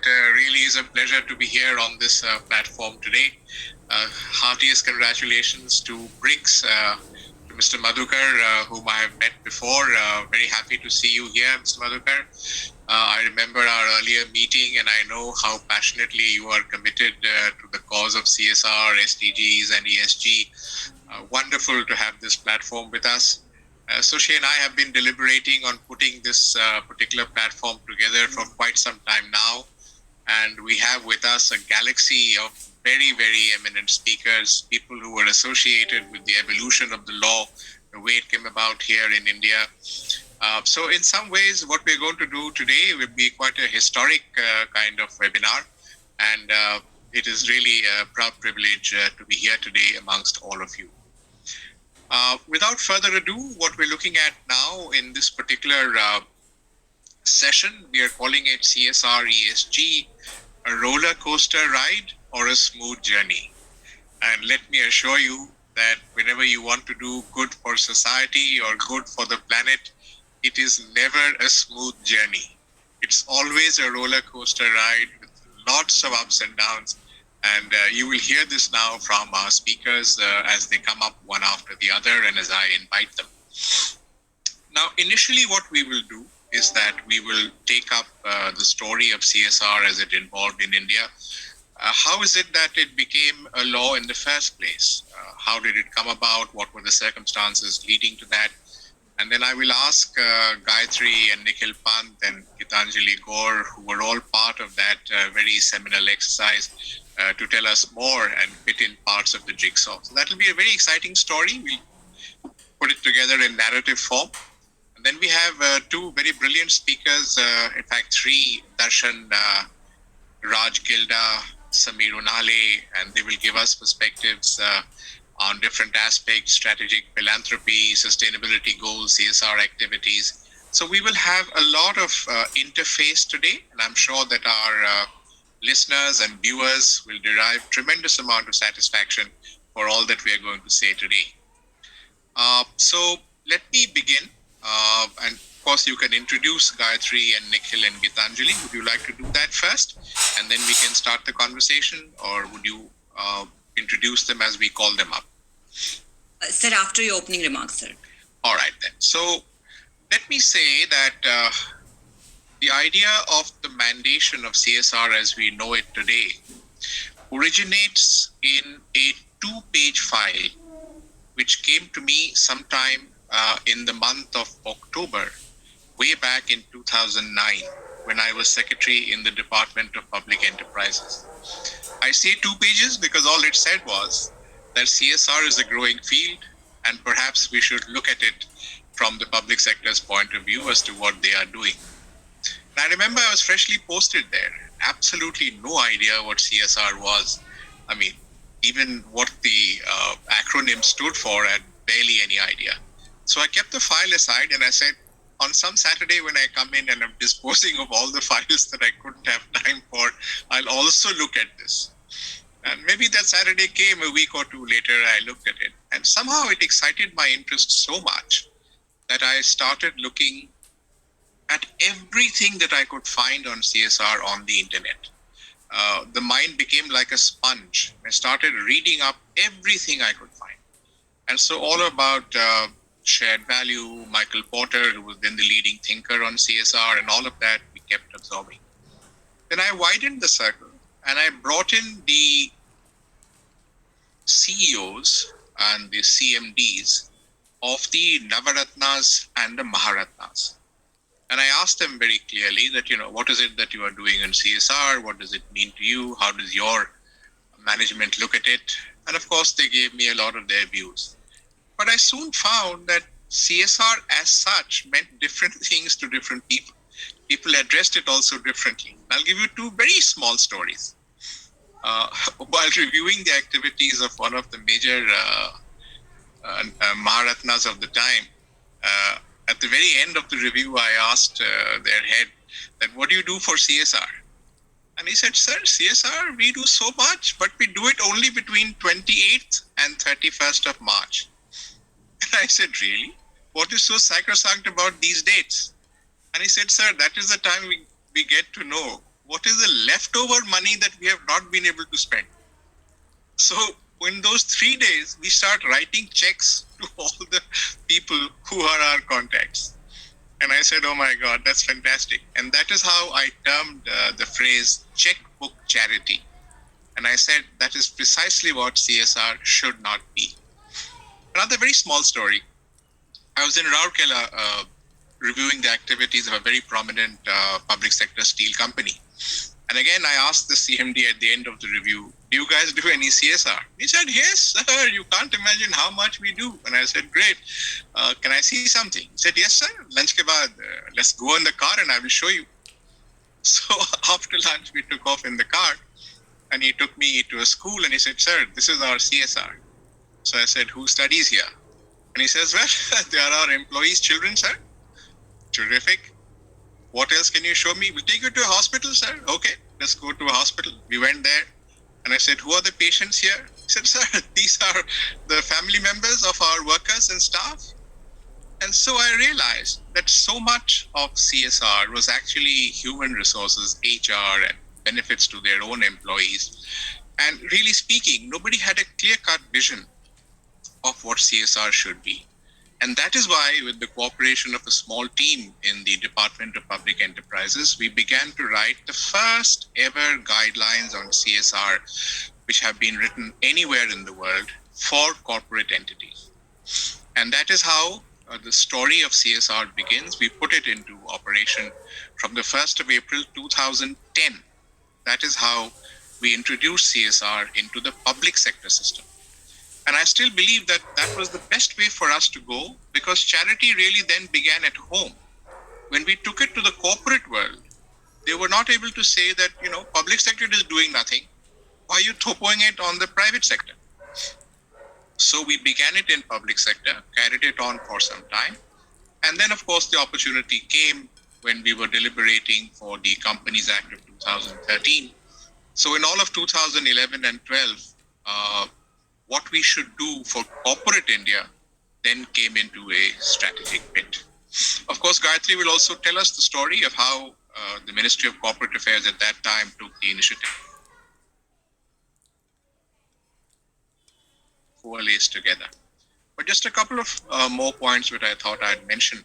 really is a pleasure to be here on this platform today. Heartiest congratulations to BRICS, to Mr. Madhukar, whom I have met before. Very happy to see you here, Mr. Madhukar. I remember our earlier meeting, and I know how passionately you are committed to the cause of CSR, SDGs, and ESG. Wonderful to have this platform with us. Soshi and I have been deliberating on putting this particular platform together for quite some time now. And we have with us a galaxy of very, very eminent speakers, people who were associated with the evolution of the law, the way it came about here in India. So in some ways, what we're going to do today will be quite a historic kind of webinar. And it is really a proud privilege to be here today amongst all of you. Without further ado, what we're looking at now in this particular session, we are calling it CSR ESG, a roller coaster ride or a smooth journey. And let me assure you that whenever you want to do good for society or good for the planet, it is never a smooth journey. It's always a roller coaster ride with lots of ups and downs. And you will hear this now from our speakers as they come up one after the other and as I invite them. Now, initially what we will do is that we will take up the story of CSR as it evolved in India. How is it that it became a law in the first place? How did it come about? What were the circumstances leading to that? And then I will ask Gayatri and Nikhil Pant and Gitanjali Gaur, who were all part of that very seminal exercise, to tell us more and fit in parts of the jigsaw. So that will be a very exciting story. We'll put it together in narrative form. And then we have two very brilliant speakers, in fact, three, Darshan, Raj Gilda, Samir Unale, and they will give us perspectives on different aspects, strategic philanthropy, sustainability goals, CSR activities. So we will have a lot of interface today, and I'm sure that our listeners and viewers will derive tremendous amount of satisfaction for all that we are going to say today. So let me begin. And of course, you can introduce Gayatri and Nikhil and Gitanjali. Would you like to do that first? And then we can start the conversation, or would you introduce them as we call them up? Sir, after your opening remarks, sir. All right, then. So let me say that the idea of the mandation of CSR as we know it today originates in a 2-page file which came to me sometime in the month of October, way back in 2009, when I was secretary in the Department of Public Enterprises. I say 2 pages because all it said was that CSR is a growing field and perhaps we should look at it from the public sector's point of view as to what they are doing. And I remember I was freshly posted there, absolutely no idea what CSR was. I mean, even what the acronym stood for, I had barely any idea. So I kept the file aside and I said, on some Saturday when I come in and I'm disposing of all the files that I couldn't have time for, I'll also look at this. And maybe that Saturday came a week or two later, I looked at it. And somehow it excited my interest so much that I started looking at everything that I could find on CSR on the internet. The mind became like a sponge. I started reading up everything I could find. And so all about shared value, Michael Porter, who was then the leading thinker on CSR, and all of that we kept absorbing. Then I widened the circle and I brought in the CEOs and the CMDs of the Navaratnas and the Maharatnas. And I asked them very clearly that, what is it that you are doing in CSR? What does it mean to you? How does your management look at it? And of course, they gave me a lot of their views. But I soon found that CSR as such meant different things to different people. People addressed it also differently. I'll give you 2 very small stories. While reviewing the activities of one of the major Maharatnas of the time, at the very end of the review, I asked their head that, what do you do for CSR? And he said, sir, CSR, we do so much, but we do it only between 28th and 31st of March. And I said, really? What is so sacrosanct about these dates? And he said, sir, that is the time we get to know what is the leftover money that we have not been able to spend? So in those 3 days, we start writing checks to all the people who are our contacts. And I said, oh my God, that's fantastic. And that is how I termed the phrase checkbook charity. And I said, that is precisely what CSR should not be. Another very small story. I was in Rourkela reviewing the activities of a very prominent public sector steel company. And again, I asked the CMD at the end of the review, do you guys do any CSR? He said, yes, sir, you can't imagine how much we do. And I said, great, can I see something? He said, yes, sir, lunch ke baad, let's go in the car and I will show you. So after lunch, we took off in the car and he took me to a school and he said, sir, this is our CSR. So I said, who studies here? And he says, well, they are our employees' children, sir. Terrific. What else can you show me? We'll take you to a hospital, sir. Okay, let's go to a hospital. We went there and I said, who are the patients here? He said, sir, these are the family members of our workers and staff. And so I realized that so much of CSR was actually human resources, HR, and benefits to their own employees. And really speaking, nobody had a clear-cut vision of what CSR should be. And that is why, with the cooperation of a small team in the Department of Public Enterprises, we began to write the first ever guidelines on CSR, which have been written anywhere in the world for corporate entities. And that is how the story of CSR begins. We put it into operation from the 1st of April 2010. That is how we introduced CSR into the public sector system. And I still believe that that was the best way for us to go, because charity really then began at home. When we took it to the corporate world, they were not able to say that, public sector is doing nothing. Why are you throwing it on the private sector? So we began it in public sector, carried it on for some time. And then, of course, the opportunity came when we were deliberating for the Companies Act of 2013. So in all of 2011 and 12, what we should do for corporate India then came into a strategic bit. Of course, Gayatri will also tell us the story of how the Ministry of Corporate Affairs at that time took the initiative. Coalesce together. But just a couple of more points which I thought I'd mention.